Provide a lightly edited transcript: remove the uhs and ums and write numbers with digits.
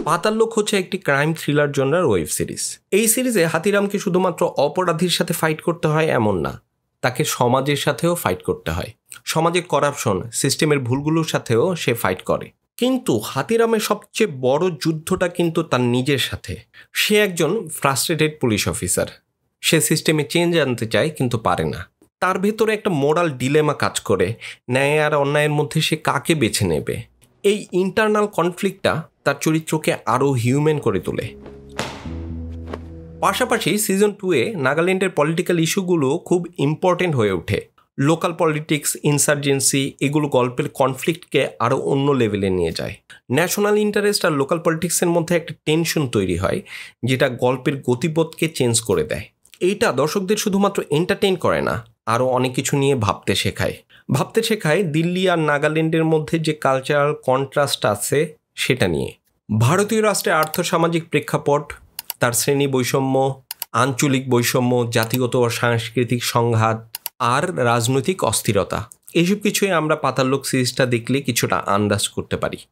পাতাল লোক হচ্ছে একটি ক্রাইম থ্রিলার জনরার ওয়েব সিরিজ। এই সিরিজে হাতিরামকে শুধুমাত্র অপরাধীর সাথে ফাইট করতে হয় এমন না, তাকে সমাজের সাথেও ফাইট করতে হয়। সমাজের করাপশন, সিস্টেমের ভুলগুলোর সাথেও সে ফাইট করে। কিন্তু হাতিরামের সবচেয়ে বড় যুদ্ধটা কিন্তু তার নিজের সাথে। সে একজন ফ্রাস্ট্রেটেড পুলিশ অফিসার। সে সিস্টেমে চেঞ্জ আনতে চায় কিন্তু পারে না। তার ভেতরে একটা মোরাল ডিলেমা কাজ করে, ন্যায় আর অন্যায়ের মধ্যে সে কাকে বেছে নেবে। এই ইন্টারনাল কনফ্লিক্টটা তার চরিত্রকে আরও হিউম্যান করে তোলে। পাশাপাশি সিজন 2-এ নাগাল্যান্ডের পলিটিক্যাল ইস্যুগুলো খুব ইম্পর্টেন্ট হয়ে ওঠে। লোকাল পলিটিক্স, ইনসার্জেন্সি, এগুলো গল্পের কনফ্লিক্টকে আরও অন্য লেভেলে নিয়ে যায়। ন্যাশনাল ইন্টারেস্ট আর লোকাল পলিটিক্সের মধ্যে একটা টেনশন তৈরি হয়, যেটা গল্পের গতিপথকে চেঞ্জ করে দেয়। এইটা দর্শকদের শুধুমাত্র এন্টারটেইন করে না, আরও অনেক কিছু নিয়ে ভাবতে শেখায় দিল্লি আর নাগাল্যান্ডের মধ্যে যে কালচারাল কন্ট্রাস্ট আছে সেটা নিয়ে। ভারতীয় রাষ্ট্রের আর্থসামাজিক প্রেক্ষাপট, তার শ্রেণী বৈষম্য, আঞ্চলিক বৈষম্য, জাতিগত ও সাংস্কৃতিক সংঘাত আর রাজনৈতিক অস্থিরতা, এইসব কিছুই আমরা পাতাল লোক সিরিজটা দেখলে কিছুটা আন্দাজ করতে পারি।